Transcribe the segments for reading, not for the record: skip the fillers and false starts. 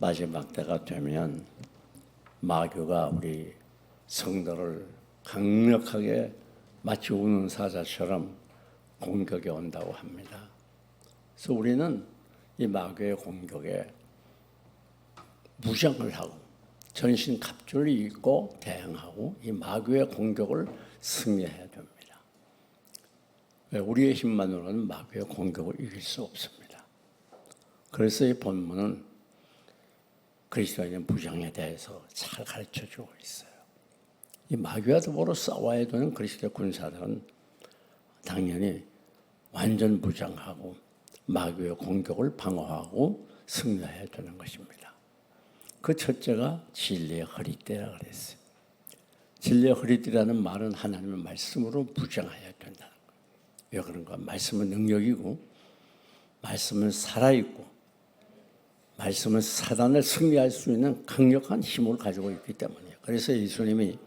마지막 때가 되면 마귀가 우리 성도를 강력하게 마치 우는 사자처럼 공격해 온다고 합니다. 그래서 우리는 이 마귀의 공격에 무장을 하고 전신 갑주를 입고 대응하고 이 마귀의 공격을 승리해야 됩니다. 우리의 힘만으로는 마귀의 공격을 이길 수 없습니다. 그래서 이 본문은 그리스도인의 무장에 대해서 잘 가르쳐주고 있어요. 이 마귀와 더불어 싸워야 되는 그리스도의 군사들은 당연히 완전 무장하고 마귀의 공격을 방어하고 승리해야 되는 것입니다. 그 첫째가 진리의 허리띠라 그랬어요. 진리의 허리띠라는 말은 하나님의 말씀으로 무장해야 된다는 거예요. 왜 그런가? 말씀은 능력이고 말씀은 살아있고 말씀은 사단을 승리할 수 있는 강력한 힘을 가지고 있기 때문이에요. 그래서 예수님이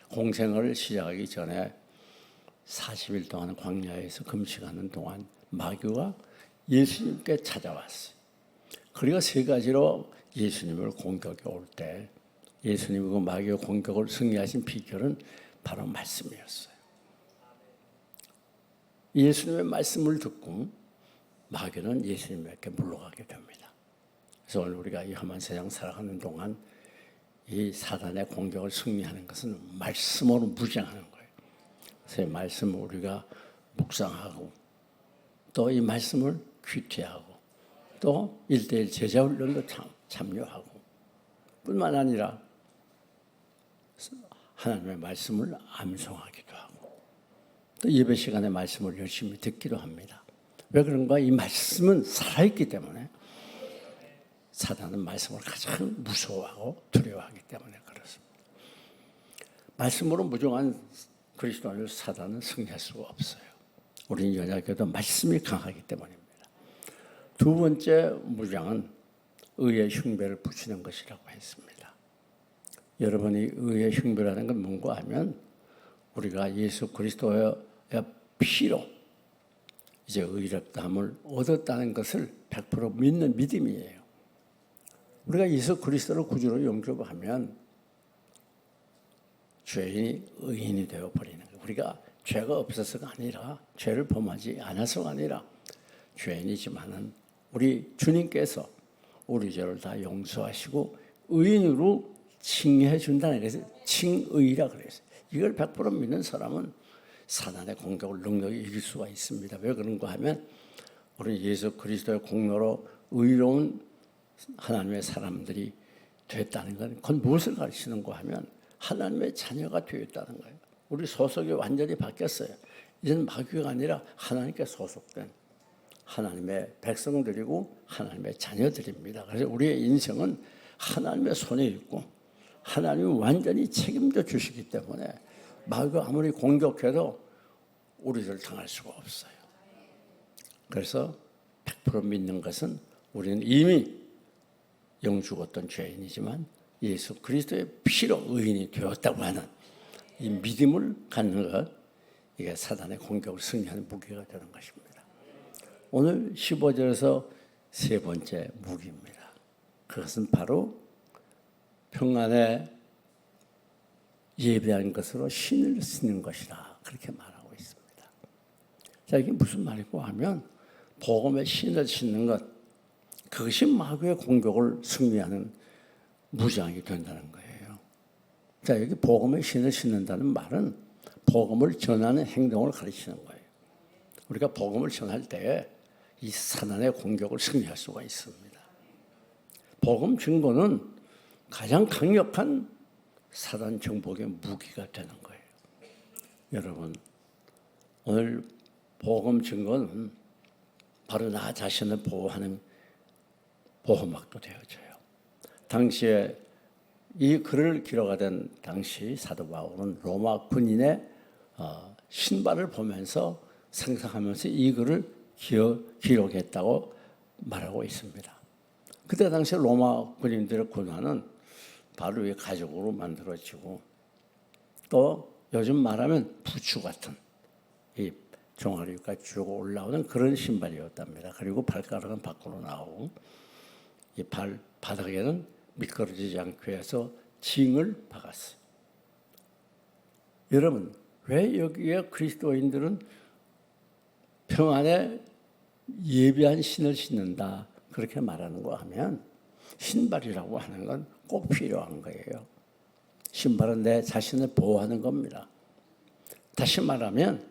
공생을 시작하기 전에 40일 동안 광야에서 금식하는 동안 마귀가 예수님께 찾아왔어요. 그리고 세 가지로 예수님을 공격해 올 때 예수님이 그 마귀의 공격을 승리하신 비결은 바로 말씀이었어요. 예수님의 말씀을 듣고 마귀는 예수님에게 물러가게 됩니다. 그래서 오늘 우리가 이 험한 세상 살아가는 동안 이 사단의 공격을 승리하는 것은 말씀으로 무장하는 거예요. 그래서 이 말씀을 우리가 묵상하고 또 이 말씀을 귀티하고 또 1:1 제자훈련도 참여하고 뿐만 아니라 하나님의 말씀을 암송하기도 하고 또 예배 시간에 말씀을 열심히 듣기도 합니다. 왜 그런가? 이 말씀은 살아있기 때문에 사단은 말씀을 가장 무서워하고 두려워하기 때문에 그렇습니다. 말씀으로 무장한 그리스도인을 사단은 승리할 수가 없어요. 우리는 연약해도 말씀이 강하기 때문입니다. 두 번째 무장은 의의 흉배를 붙이는 것이라고 했습니다. 여러분이 의의 흉배라는 건 뭔가 하면 우리가 예수 그리스도의 피로 이제 의롭다함을 얻었다는 것을 100% 믿는 믿음이에요. 우리가 예수 그리스도를 구주로 영접하면 죄인이 의인이 되어버리는 거예요. 우리가 죄가 없어서가 아니라 죄를 범하지 않아서가 아니라 죄인이지만은 우리 주님께서 우리 죄를 다 용서하시고 의인으로 칭해 준다는 것을 칭의라 그랬어요. 이걸 100% 믿는 사람은 사단의 공격을 능력히 이길 수가 있습니다. 왜 그런가 하면 우리 예수 그리스도의 공로로 의로운 하나님의 사람들이 됐다는 건 그건 무엇을 가르치는가 하면 하나님의 자녀가 되었다는 거예요. 우리 소속이 완전히 바뀌었어요. 이제는 마귀가 아니라 하나님께 소속된 하나님의 백성들이고 하나님의 자녀들입니다. 그래서 우리의 인생은 하나님의 손에 있고 하나님이 완전히 책임져 주시기 때문에 마귀가 아무리 공격해도 우리를 당할 수가 없어요. 그래서 100% 믿는 것은 우리는 이미 영죽었던 죄인이지만 예수 그리스도의 피로 의인이 되었다고 하는 이 믿음을 갖는 것, 이게 사단의 공격을 승리하는 무기가 되는 것입니다. 오늘 15절에서 세 번째 무기입니다. 그것은 바로 평안에 예배한 것으로 신을 쓰는 것이다. 그렇게 말하고 있습니다. 자, 이게 무슨 말이고 하면 복음의 신을 신는 것, 그것이 마귀의 공격을 승리하는 무장이 된다는 거예요. 자, 여기 복음의 신을 신는다는 말은 복음을 전하는 행동을 가르치는 거예요. 우리가 복음을 전할 때 이 사단의 공격을 승리할 수가 있습니다. 복음 증거는 가장 강력한 사단 정복의 무기가 되는 거예요. 여러분, 오늘 복음 증거는 바로 나 자신을 보호하는 보호막도 되어져요. 당시에 이 글을 기록하던 당시 사도 바울은 로마 군인의 신발을 보면서 상상하면서 이 글을 기록했다고 말하고 있습니다. 그때 당시 로마 군인들의 군화는 바로 이 가죽으로 만들어지고 또 요즘 말하면 부추 같은 이 종아리가 쭉 올라오는 그런 신발이었답니다. 그리고 발가락은 밖으로 나오고 이 바닥에는 미끄러지지 않기 위해서 징을 박았어요. 여러분, 왜 여기에 그리스도인들은 평안에 예비한 신을 신는다 그렇게 말하는 거 하면 신발이라고 하는 건 꼭 필요한 거예요. 신발은 내 자신을 보호하는 겁니다. 다시 말하면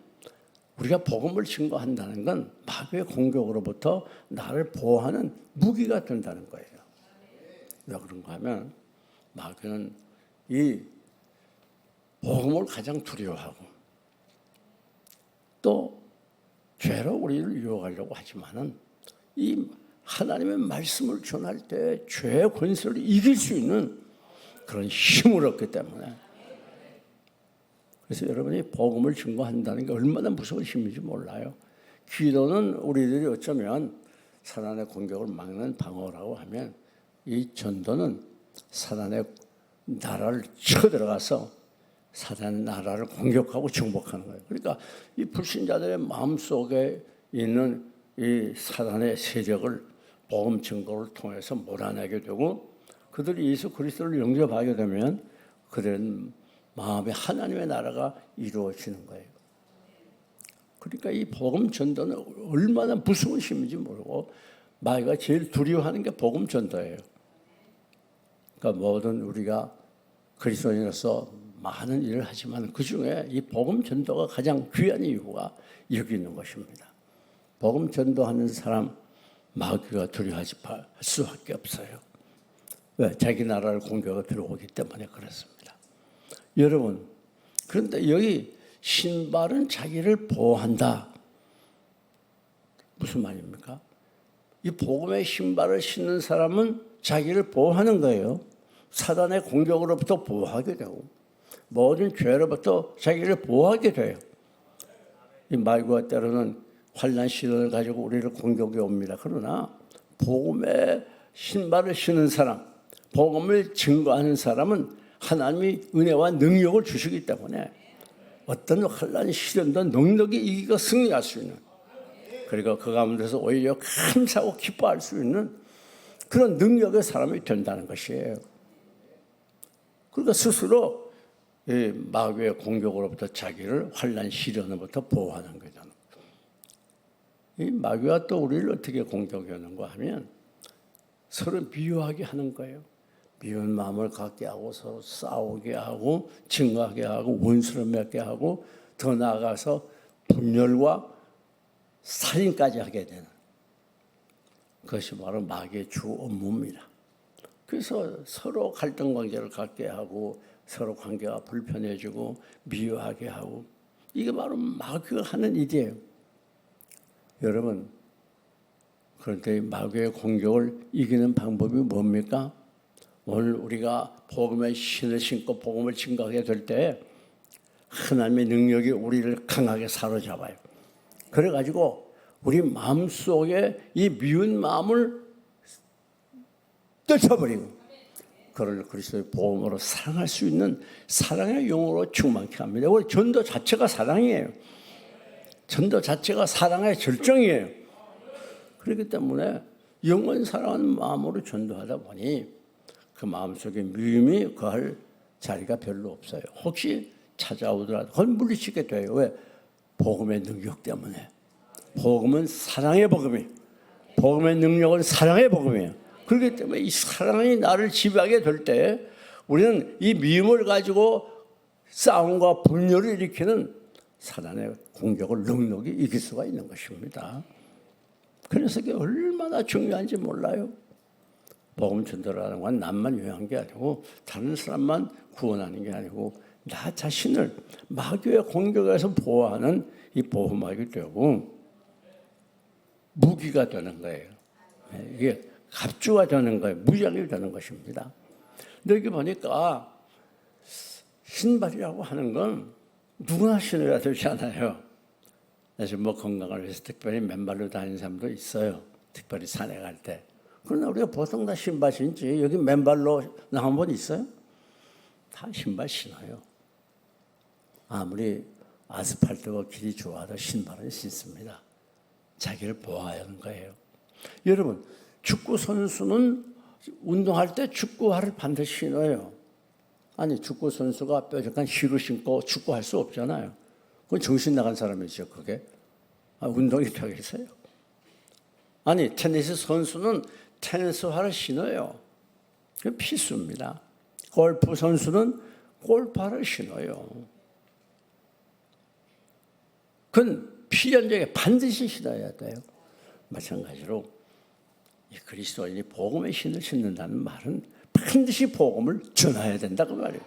우리가 복음을 증거한다는 건 마귀의 공격으로부터 나를 보호하는 무기가 된다는 거예요. 왜 그런가 하면 마귀는 이 복음을 가장 두려워하고 또 죄로 우리를 유혹하려고 하지만은 이 하나님의 말씀을 전할 때 죄의 권세를 이길 수 있는 그런 힘을 얻기 때문에, 그래서 여러분이 복음을 증거한다는 게 얼마나 무서운 힘인지 몰라요. 기도는 우리들이 어쩌면 사단의 공격을 막는 방어라고 하면, 이 전도는 사단의 나라를 쳐들어가서 사단의 나라를 공격하고 정복하는 거예요. 그러니까 이 불신자들의 마음속에 있는 이 사단의 세력을 복음 증거를 통해서 몰아내게 되고, 그들이 예수 그리스도를 영접하게 되면 그들은 마음에 하나님의 나라가 이루어지는 거예요. 그러니까 이 복음 전도는 얼마나 무서운 힘인지 모르고 마귀가 제일 두려워하는 게 복음 전도예요. 그러니까 모든 우리가 그리스도인으로서 많은 일을 하지만 그중에 이 복음 전도가 가장 귀한 이유가 여기 있는 것입니다. 복음 전도하는 사람 마귀가 두려워할 수밖에 없어요. 왜? 자기 나라를 공격해 들어오기 때문에 그렇습니다. 여러분, 그런데 여기 신발은 자기를 보호한다. 무슨 말입니까? 이 복음의 신발을 신는 사람은 자기를 보호하는 거예요. 사단의 공격으로부터 보호하게 되고 모든 죄로부터 자기를 보호하게 돼요. 이 마귀가 때로는 환난 시련을 가지고 우리를 공격해 옵니다. 그러나 복음의 신발을 신는 사람, 복음을 증거하는 사람은 하나님이 은혜와 능력을 주시기 때문에 어떤 환난 시련도 넉넉히 이기고 승리할 수 있는, 그리고 그 가운데서 오히려 감사하고 기뻐할 수 있는 그런 능력의 사람이 된다는 것이에요. 그러니까 스스로 이 마귀의 공격으로부터 자기를 환난 시련으로부터 보호하는 거죠. 이 마귀가 또 우리를 어떻게 공격하는가 하면 서로 미워하게 하는 거예요. 미운 마음을 갖게 하고 서로 싸우게 하고 증오하게 하고 원수를 맺게 하고 더 나아가서 분열과 살인까지 하게 되는 그것이 바로 마귀의 주 업무입니다. 그래서 서로 갈등 관계를 갖게 하고 서로 관계가 불편해지고 미워하게 하고, 이게 바로 마귀가 하는 일이에요. 여러분, 그런데 마귀의 공격을 이기는 방법이 뭡니까? 오늘 우리가 복음의 신을 신고 복음을 증거하게 될 때 하나님의 능력이 우리를 강하게 사로잡아요. 그래가지고 우리 마음속에 이 미운 마음을 떨쳐버리고 그를 그리스도의 복음으로 사랑할 수 있는 사랑의 영으로 충만케 합니다. 우리 전도 자체가 사랑이에요. 전도 자체가 사랑의 절정이에요. 그렇기 때문에 영원 사랑하는 마음으로 전도하다 보니 그 마음속에 미움이 거할 자리가 별로 없어요. 혹시 찾아오더라도 그건 물리치게 돼요. 왜? 복음의 능력 때문에. 복음은 사랑의 복음이에요. 복음의 능력은 사랑의 복음이에요. 그렇기 때문에 이 사랑이 나를 지배하게 될 때 우리는 이 미움을 가지고 싸움과 분열을 일으키는 사단의 공격을 넉넉히 이길 수가 있는 것입니다. 그래서 이게 얼마나 중요한지 몰라요. 복음 전도라는 건 남만 위한 게 아니고 다른 사람만 구원하는 게 아니고 나 자신을 마귀의 공격에서 보호하는 이 보호막이 되고 무기가 되는 거예요. 이게 갑주가 되는 거예요. 무장이 되는 것입니다. 근데 여기 보니까 신발이라고 하는 건 누구나 신어야 되지 않아요. 그래서 뭐 건강을 위해서 특별히 맨발로 다니는 사람도 있어요. 특별히 산에 갈 때. 그러나 우리가 보통 다 신발 신지 여기 맨발로 나온 분 있어요? 다 신발 신어요. 아무리 아스팔트가 길이 좋아도 신발은 신습니다. 자기를 보호하는 거예요. 여러분, 축구 선수는 운동할 때 축구화를 반드시 신어요. 아니 축구 선수가 뾰족한 힐을 신고 축구할 수 없잖아요. 그건 정신 나간 사람이죠. 그게 운동이 되겠어요. 아니 테니스 선수는 테니스화를 신어요. 그게 필수입니다. 골프 선수는 골프화를 신어요. 그건 필연적에 반드시 신어야 돼요. 마찬가지로 이 그리스도인이 복음의 신을 신는다는 말은 반드시 복음을 전해야 된다 그 말이에요.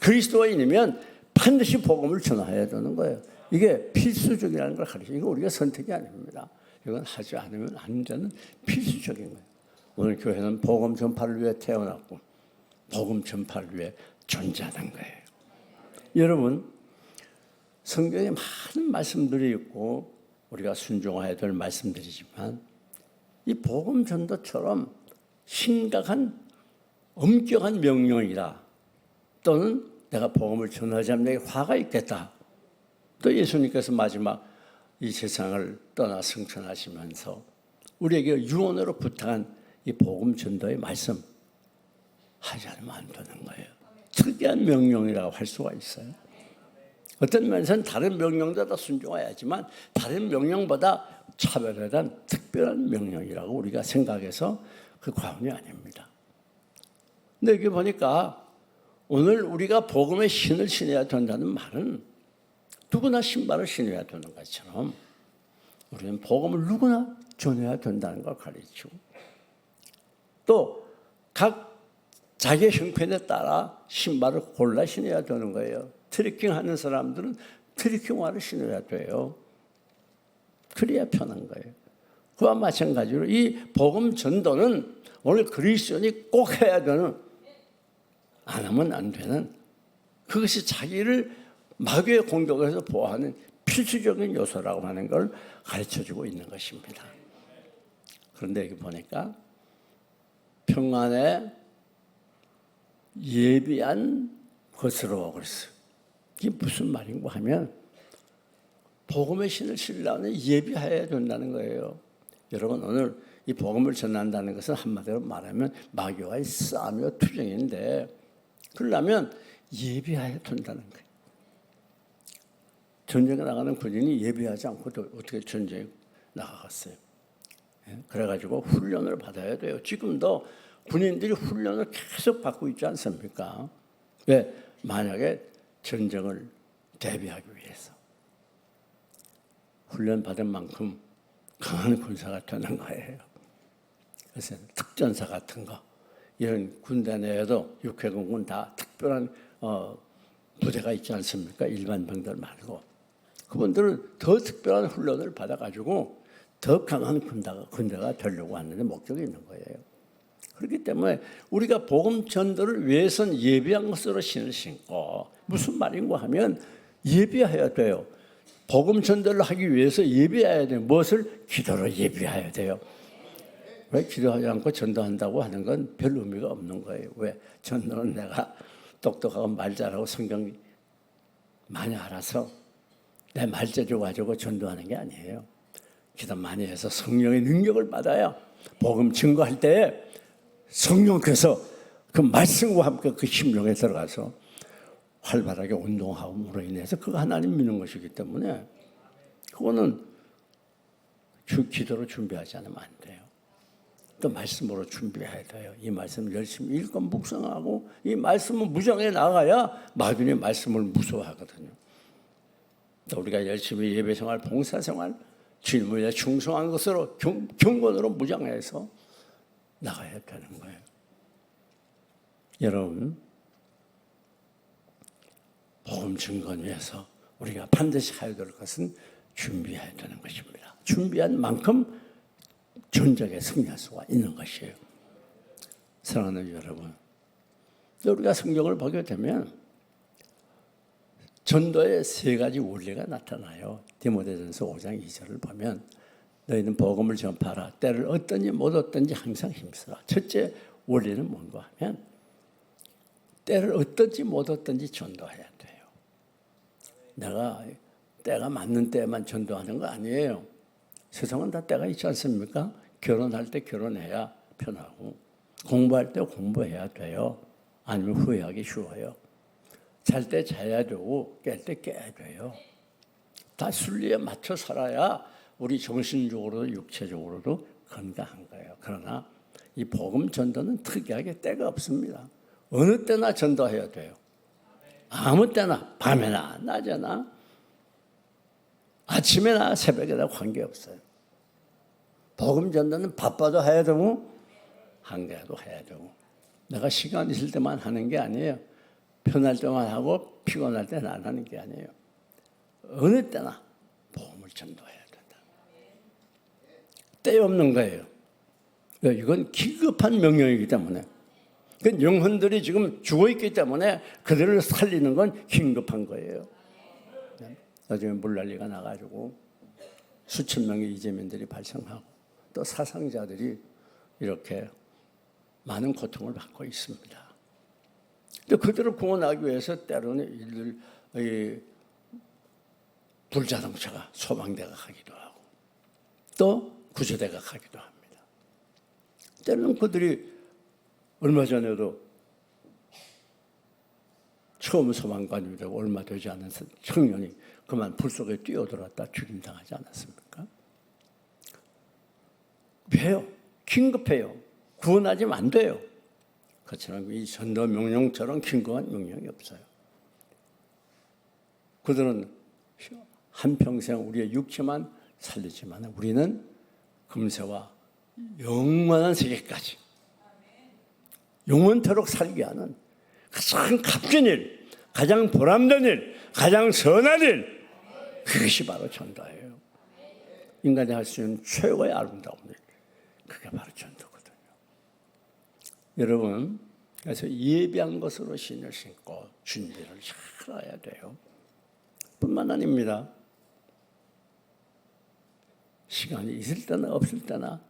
그리스도인이면 반드시 복음을 전해야 되는 거예요. 이게 필수적이라는 걸 가르쳐요. 이거 우리가 선택이 아닙니다. 이건 하지 않으면 안 되는 필수적인 거예요. 오늘 교회는 복음 전파를 위해 태어났고 복음 전파를 위해 존재하는 거예요. 여러분 성경에 많은 말씀들이 있고 우리가 순종해야 될 말씀들이지만 이 복음 전도처럼 심각한 엄격한 명령이다. 또는 내가 복음을 전하지 않는 데 화가 있겠다. 또 예수님께서 마지막 이 세상을 떠나 승천하시면서 우리에게 유언으로 부탁한 이 복음 전도의 말씀 하지 않으면 안 되는 거예요. 특이한 명령이라고 할 수가 있어요. 어떤 면에서는 다른 명령보다 순종해야지만 다른 명령보다 차별화된 특별한 명령이라고 우리가 생각해서 그 과언이 아닙니다. 근데 여기 보니까 오늘 우리가 복음의 신을 신어야 된다는 말은 누구나 신발을 신어야 되는 것처럼 우리는 복음을 누구나 전해야 된다는 걸 가르치고 또 각 자기의 형편에 따라 신발을 골라 신어야 되는 거예요. 트레킹 하는 사람들은 트레킹화를 신어야 돼요. 그래야 편한 거예요. 그와 마찬가지로 이 복음 전도는 오늘 그리스도인이 꼭 해야 되는 안 하면 안 되는 그것이 자기를 마귀의 공격에서 보호하는 필수적인 요소라고 하는 걸 가르쳐주고 있는 것입니다. 그런데 여기 보니까 평안에 예비한 것으로 그랬어요. 이게 무슨 말인가 하면 복음의 신을 신으려면 예비해야 된다는 거예요. 여러분 오늘 이 복음을 전한다는 것은 한마디로 말하면 마귀와의 싸움이와 투쟁인데 그러려면 예비해야 된다는 거예요. 전쟁에 나가는 군인이 예비하지 않고 어떻게 전쟁에 나가겠어요. 그래가지고 훈련을 받아야 돼요. 지금도 군인들이 훈련을 계속 받고 있지 않습니까? 왜? 만약에 전쟁을 대비하기 위해서 훈련받은 만큼 강한 군사가 되는 거예요. 그래서 특전사 같은 거 이런 군대 내에도 육해공군 다 특별한 부대가 있지 않습니까? 일반 병들 말고 그분들은 더 특별한 훈련을 받아가지고 더 강한 군대가 되려고 하는 목적이 있는 거예요. 그렇기 때문에 우리가 복음 전도를 위해서는 예비한 것으로 신을 신고 무슨 말인가 하면 예비해야 돼요. 복음 전도를 하기 위해서 예비해야 돼요. 무엇을? 기도로 예비해야 돼요. 왜 기도하지 않고 전도한다고 하는 건 별 의미가 없는 거예요. 왜? 전도는 내가 똑똑하고 말 잘하고 성경 많이 알아서 내 말재주 가지고 전도하는 게 아니에요. 기도 많이 해서 성령의 능력을 받아야 복음 증거할 때 성령께서 그 말씀과 함께 그 심령에 들어가서 활발하게 운동함으로 인해서 그거 하나님 믿는 것이기 때문에 그거는 기도로 준비하지 않으면 안 돼요. 또 말씀으로 준비해야 돼요. 이 말씀을 열심히 읽고 묵상하고 이 말씀을 무장해 나가야 마귀의 말씀을 무서워하거든요. 또 우리가 열심히 예배생활, 봉사생활, 질문에 충성한 것으로 경건으로 무장해서 나가야 되는 거예요. 여러분, 복음 증거를 위해서 우리가 반드시 해야 될 것은 준비해야 되는 것입니다. 준비한 만큼 전쟁에 승리할 수가 있는 것이에요. 사랑하는 여러분, 우리가 성경을 보게 되면 전도의 세 가지 원리가 나타나요. 디모데전서 5장 2절을 보면 너희는 복음을 전파하라. 때를 얻든지 못 얻든지 항상 힘쓰라. 첫째 원리는 뭔가 하면 때를 얻든지 못 얻든지 전도해야 돼요. 내가 때가 맞는 때만 전도하는 거 아니에요. 세상은 다 때가 있지 않습니까? 결혼할 때 결혼해야 편하고 공부할 때 공부해야 돼요. 아니면 후회하기 쉬워요. 잘 때 자야 되고 깰 때 깨야 돼요. 다 순리에 맞춰 살아야 우리 정신적으로도 육체적으로도 건강한 거예요. 그러나 이 복음 전도는 특이하게 때가 없습니다. 어느 때나 전도해야 돼요. 아무 때나, 밤에나 낮에나 아침에나 새벽에나 관계없어요. 복음 전도는 바빠도 해야 되고 한가해도 해야 되고, 내가 시간 있을 때만 하는 게 아니에요. 편할 때만 하고 피곤할 때는 안 하는 게 아니에요. 어느 때나 복음을 전도해야 된다. 때 없는 거예요. 이건 기급한 명령이기 때문에, 영혼들이 지금 죽어있기 때문에 그들을 살리는 건 긴급한 거예요. 나중에 물난리가 나가지고 수천 명의 이재민들이 발생하고 또 사상자들이 이렇게 많은 고통을 받고 있습니다. 또 그들을 구원하기 위해서 때로는 불자동차가 소방대가 가기도 하고 또 구조대가 가기도 합니다. 때로는 그들이 얼마 전에도 처음 소방관이 되고 얼마 되지 않은 청년이 그만 불 속에 뛰어들었다 죽임당하지 않았습니까? 왜요? 긴급해요. 구원하지면 안 돼요. 그처럼 이 전도 명령처럼 긴급한 명령이 없어요. 그들은 한평생 우리의 육체만 살리지만 우리는 금세와 영원한 세계까지 영원토록 살게 하는 가장 값진 일, 가장 보람된 일, 가장 선한 일, 그것이 바로 전도예요. 인간이 할 수 있는 최고의 아름다운 일, 그게 바로 전도거든요. 여러분, 그래서 예비한 것으로 신을 신고 준비를 잘 해야 돼요. 뿐만 아닙니다. 시간이 있을 때나 없을 때나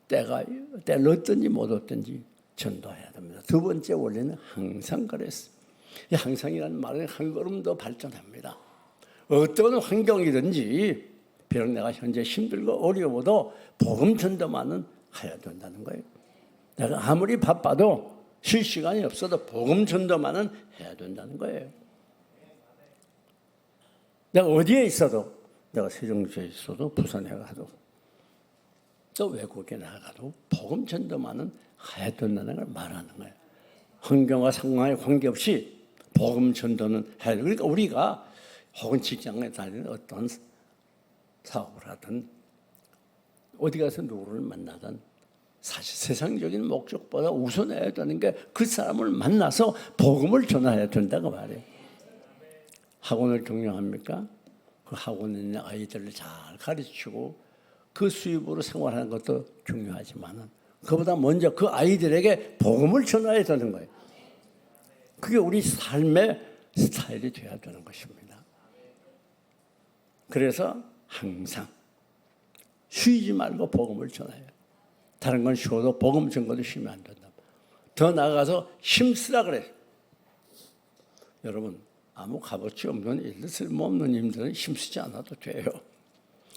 때를 얻든지 못 얻든지 전도해야 됩니다. 두 번째 원리는 항상 그랬어요. 이 항상이라는 말은 한 걸음 더 발전합니다. 어떤 환경이든지 비록 내가 현재 힘들고 어려워도 복음 전도만은 해야 된다는 거예요. 내가 아무리 바빠도 쉴 시간이 없어도 복음 전도만은 해야 된다는 거예요. 내가 어디에 있어도, 내가 세종시에 있어도 부산에 가도 또 외국에 나가도 복음 전도만은 해야 된다는 걸 말하는 거예요. 환경과 상황에 관계없이 복음 전도는 해야 돼요. 그러니까 우리가 혹은 직장에 다니는 어떤 사업을 하든 어디 가서 누구를 만나든 사실 세상적인 목적보다 우선해야 되는 게 그 사람을 만나서 복음을 전해야 된다고 말해요. 학원을 경영합니까? 그 학원에 있는 아이들을 잘 가르치고 그 수입으로 생활하는 것도 중요하지만 그보다 먼저 그 아이들에게 복음을 전해야 되는 거예요. 그게 우리 삶의 스타일이 되어야 되는 것입니다. 그래서 항상 쉬지 말고 복음을 전해요. 다른 건 쉬어도 복음 전거도 쉬면 안 된다. 더 나아가서 힘쓰라 그래요. 여러분, 아무 값어치 없는 일들, 쓸모없는 일들은 힘쓰지 않아도 돼요.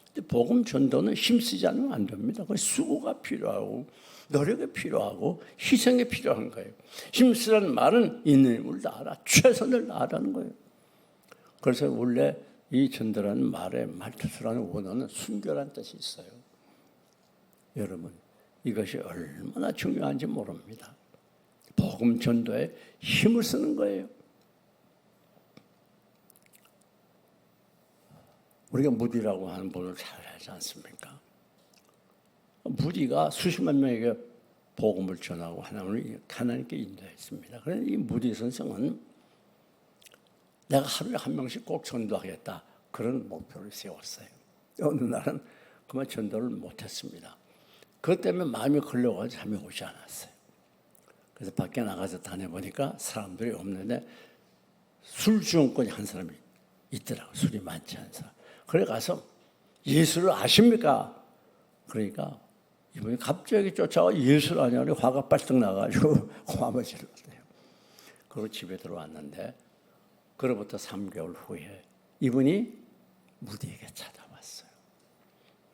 근데 복음 전도는 힘쓰지 않으면 안 됩니다. 그 수고가 필요하고 노력이 필요하고 희생이 필요한 거예요. 힘쓰라는 말은 있는 힘을 다하라, 최선을 다하라는 거예요. 그래서 원래 이 전도라는 말의 말투수라는 원어는 순결한 뜻이 있어요. 여러분, 이것이 얼마나 중요한지 모릅니다. 복음 전도에 힘을 쓰는 거예요. 우리가 무디라고 하는 분을 잘 알지 않습니까? 무디가 수십만 명에게 복음을 전하고 하나님께 인도했습니다. 그런데 이 무디 선생은 내가 하루에 한 명씩 꼭 전도하겠다, 그런 목표를 세웠어요. 어느 날은 그만 전도를 못했습니다. 그것 때문에 마음이 걸려가지고 잠이 오지 않았어요. 그래서 밖에 나가서 다녀보니까 사람들이 없는데 술주정권이 한 사람이 있더라고요. 술이 많지 않은 사람. 그래 가서 예수를 아십니까? 그러니까 이분이 갑자기 쫓아와 예수를 아냐고 화가 발떡 나가지고 화를 질렀대요. 그리고 집에 들어왔는데 그로부터 3개월 후에 이분이 무디에게 찾아왔어요.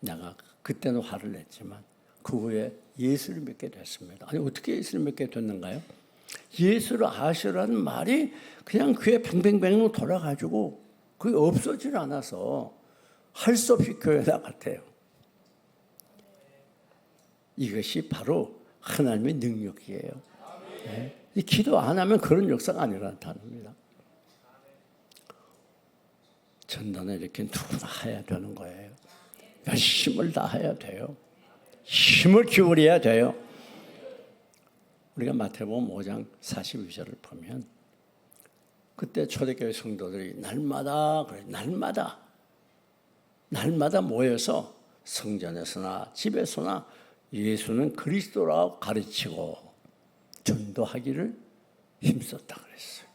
내가 그때는 화를 냈지만 그 후에 예수를 믿게 됐습니다. 아니 어떻게 예수를 믿게 됐는가요? 예수를 아시라는 말이 그냥 귀에 뱅뱅뱅 돌아가지고 그게 없어지질 않아서 할 수 없이 교회 나갔대요. 이것이 바로 하나님의 능력이에요. 네. 기도 안 하면 그런 역사가 아니라는 단어입니다. 전도는 이렇게 누구나 해야 되는 거예요. 열심을 다해야 돼요. 힘을 기울여야 돼요. 우리가 마태복음 5장 42절을 보면 그때 초대교회 성도들이 날마다 모여서 성전에서나 집에서나 예수는 그리스도라고 가르치고 전도하기를 힘썼다 그랬어요.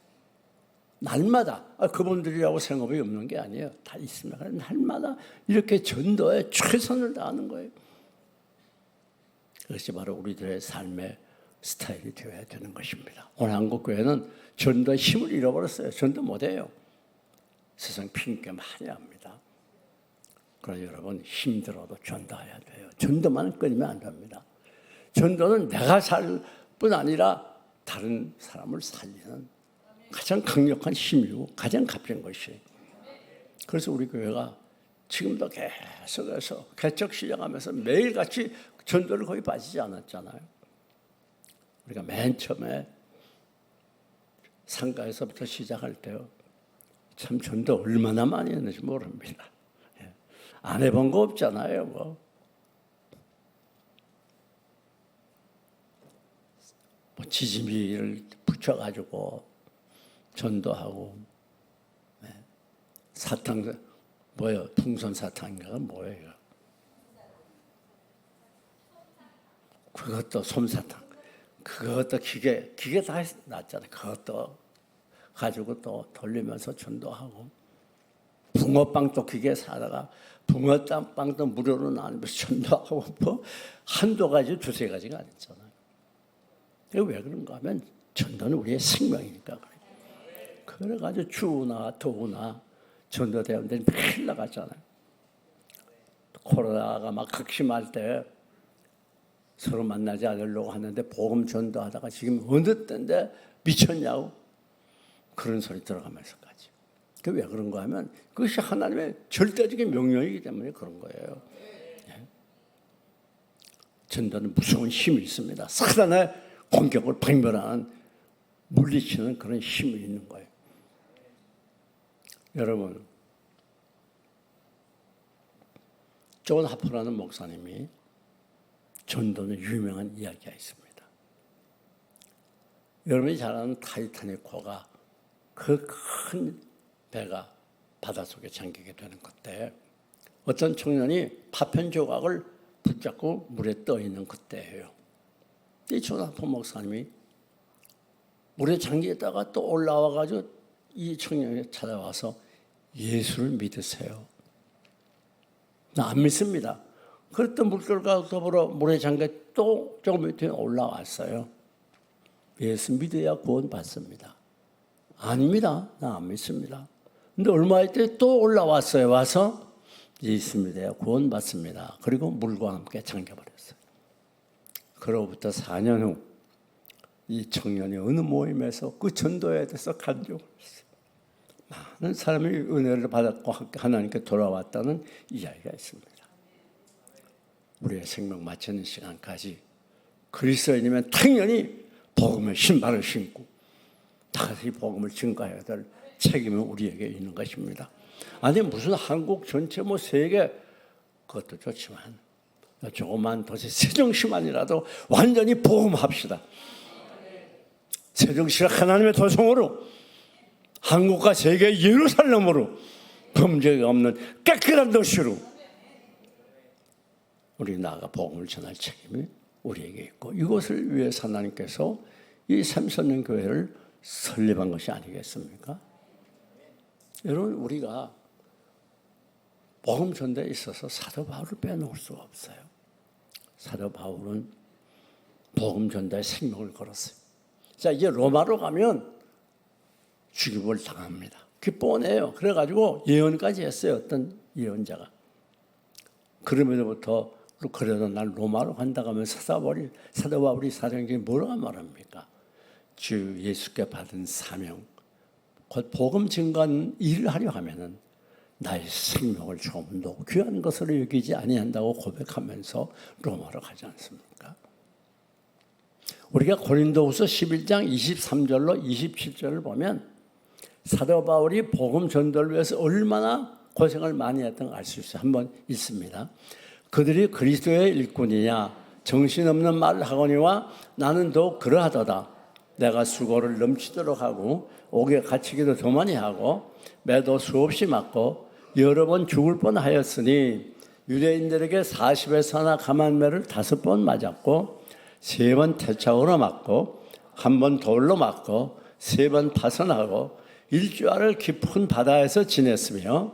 날마다 그분들이라고 생업이 없는 게 아니에요. 다 있습니다. 날마다 이렇게 전도에 최선을 다하는 거예요. 그것이 바로 우리들의 삶의 스타일이 되어야 되는 것입니다. 오늘 한국교회는 전도의 힘을 잃어버렸어요. 전도 못해요. 세상 피임께 많이 합니다. 그러나 여러분 힘들어도 전도해야 돼요. 전도만 끊이면 안 됩니다. 전도는 내가 살 뿐 아니라 다른 사람을 살리는 가장 강력한 힘이고 가장 값진 것이에요. 그래서 우리 교회가 지금도 계속해서 개척 시작하면서 매일같이 전도를 거의 빠지지 않았잖아요. 우리가 맨 처음에 상가에서부터 시작할 때요. 참 전도 얼마나 많이 했는지 모릅니다. 안 해본 거 없잖아요. 뭐 지지미를 붙여가지고 전도하고 사탕 뭐예요? 풍선 사탕인가 뭐예요? 그것도 솜사탕. 그것도 기계 다 놨잖아요. 그것도 가지고 또 돌리면서 전도하고 붕어빵도 기계 사다가 붕어빵도 무료로 나누면서 전도하고 뭐 한두 가지 두세 가지가 아니잖아요. 왜 그런가 하면 전도는 우리의 생명이니까 그래요. 그래가지고 주나 도나 전도대원들이 매일 나갔잖아요. 코로나가 막 극심할 때 서로 만나지 않으려고 하는데 복음 전도하다가 지금 어느 때인데 미쳤냐고 그런 소리 들어가면서까지. 왜 그런가 하면 그것이 하나님의 절대적인 명령이기 때문에 그런 거예요. 전도는 무서운 힘이 있습니다. 사단의 공격을 박멸하는 물리치는 그런 힘이 있는 거예요. 여러분, 존 하퍼라는 목사님이 전도는 유명한 이야기가 있습니다. 여러분이 잘 아는 타이타닉호가 그 큰 배가 바닷속에 잠기게 되는 그때 어떤 청년이 파편 조각을 붙잡고 물에 떠 있는 그때예요. 이 존 하퍼 목사님이 물에 잠기다가 또 올라와가지고 이 청년이 찾아와서 예수를 믿으세요. 나 안 믿습니다. 그랬던 물결과 더불어 물에 잠겨 또 조금 뒤에 올라왔어요. 예수 믿어야 구원 받습니다. 아닙니다. 나 안 믿습니다. 근데 얼마 있더니 또 올라왔어요. 와서 예수 믿어야 구원 받습니다. 그리고 물과 함께 잠겨버렸어요. 그로부터 4년 후 이 청년이 어느 모임에서 그 전도에 대해서 간증을 했어요. 많은 사람이 은혜를 받았고 하나님께 돌아왔다는 이야기가 있습니다. 우리의 생명 마치는 시간까지 그리스도인이면 당연히 복음의 신발을 신고 다시 복음을 증거해야 될 책임은 우리에게 있는 것입니다. 아니 무슨 한국 전체 뭐 세계 그것도 좋지만 조그만 도시 세종시만이라도 완전히 복음합시다. 세종시를 하나님의 도성으로 한국과 세계 예루살렘으로 범죄가 없는 깨끗한 도시로 우리 나아가 복음을 전할 책임이 우리에게 있고 이것을 위해서 하나님께서 이 삼선년 교회를 설립한 것이 아니겠습니까? 여러분 우리가 복음 전도에 있어서 사도 바울을 빼놓을 수가 없어요. 사도 바울은 복음 전도에 생명을 걸었어요. 자 이제 로마로 가면 죽임을 당합니다. 그게 뻔해요. 그래가지고 예언까지 했어요. 어떤 예언자가. 그러면서부터 그래도 난 로마로 간다고 하면 사도 바울이 사도행전에 뭐라고 말합니까? 주 예수께 받은 사명, 곧 복음 증거하는 일을 하려 하면은 나의 생명을 조금도 귀한 것으로 여기지 아니한다고 고백하면서 로마로 가지 않습니까? 우리가 고린도후서 11장 23절로 27절을 보면 사도 바울이 복음 전도를 위해서 얼마나 고생을 많이 했던 걸 알 수 있어요. 한번 읽습니다. 그들이 그리스도의 일꾼이냐 정신없는 말을 하거니와 나는 더욱 그러하도다. 내가 수고를 넘치도록 하고 옥에 갇히기도 더 많이 하고 매도 수없이 맞고 여러 번 죽을 뻔하였으니 유대인들에게 40에서 하나 감한매를 5번 맞았고 3번 태착으로 맞고 1번 돌로 맞고 3번 파선하고 일주일을 깊은 바다에서 지냈으며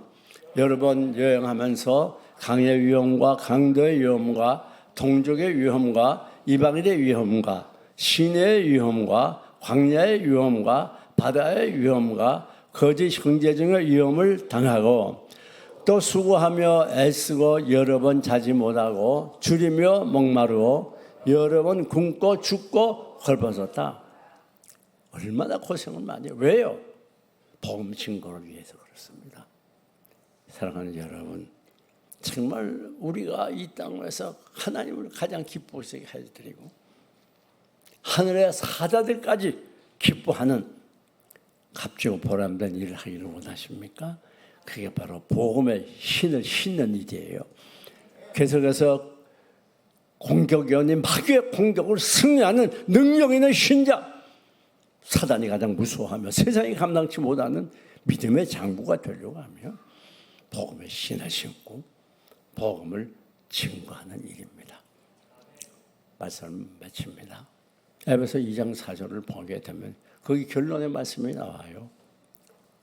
여러 번 여행하면서 강의 위험과 강도의 위험과 동족의 위험과 이방인의 위험과 시내의 위험과 광야의 위험과 바다의 위험과 거짓 형제 중의 위험을 당하고 또 수고하며 애쓰고 여러 번 자지 못하고 줄이며 목마르고 여러 번 굶고 죽고 헐벗었다. 얼마나 고생을 많이 해요. 왜요? 복음 증거를 위해서 그렇습니다. 사랑하는 여러분, 정말 우리가 이 땅에서 하나님을 가장 기쁘시게 해드리고 하늘의 사자들까지 기뻐하는 값지고 보람된 일을 하기를 원하십니까? 그게 바로 복음의 신을 신는 일이에요. 계속해서 공격이 아닌 마귀의 공격을 승리하는 능력 있는 신자, 사단이 가장 무서워하며 세상이 감당치 못하는 믿음의 장부가 되려고 하며 복음의 신을 신고 복음을 증거하는 일입니다. 말씀을 마칩니다. 에베소 2장 4절을 보게 되면 거기 결론의 말씀이 나와요.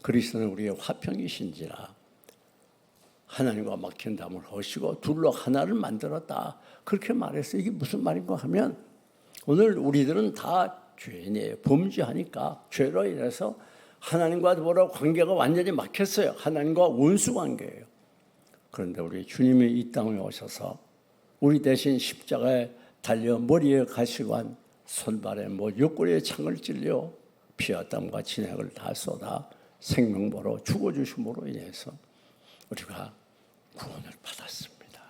그리스도는 우리의 화평이신지라 하나님과 막힌 담을 허시고 둘로 하나를 만들었다. 그렇게 말했어요. 이게 무슨 말인가 하면 오늘 우리들은 다 죄인이에요. 범죄하니까 죄로 인해서 하나님과 더불어 관계가 완전히 막혔어요. 하나님과 원수 관계예요. 그런데 우리 주님이 이 땅에 오셔서 우리 대신 십자가에 달려 머리에 가시관 손발에 옆구리에 창을 찔려 피와 땀과 진액을 다 쏟아 생명보로 죽어주심으로 인해서 우리가 구원을 받았습니다.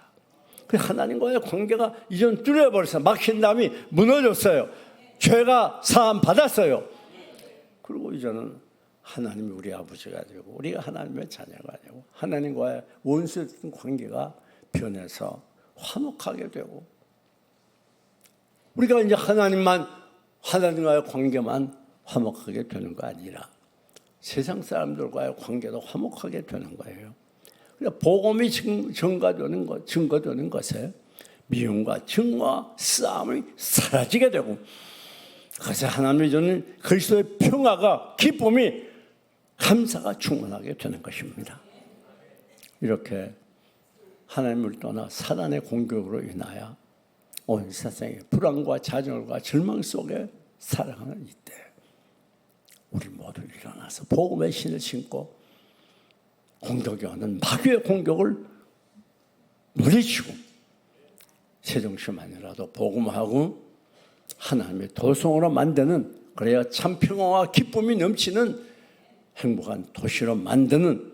그 하나님과의 관계가 이전 뚫려버렸어요. 막힌 담이 무너졌어요. 죄가 사함 받았어요. 그리고 이제는 하나님이 우리 아버지가 되고 우리가 하나님의 자녀가 되고 하나님과의 원수였던 관계가 변해서 화목하게 되고 우리가 이제 하나님과의 관계만 화목하게 되는 거 아니라 세상 사람들과의 관계도 화목하게 되는 거예요. 그러니까 복음이 증거되는 것에 미움과 증오와 싸움이 사라지게 되고 그래서 하나님이 주는 그리스도의 평화가 기쁨이 감사가 충만하게 되는 것입니다. 이렇게 하나님을 떠나 사단의 공격으로 인하여 온 세상에 불안과 좌절과 절망 속에 살아가는 이때 우리 모두 일어나서 복음의 신을 신고 공격이 오는 마귀의 공격을 물리치고 세정시만이라도 복음하고 하나님의 도성으로 만드는 그래야 참 평화와 기쁨이 넘치는 행복한 도시로 만드는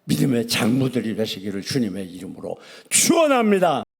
믿음의 장부들이 되시기를 주님의 이름으로 축원합니다.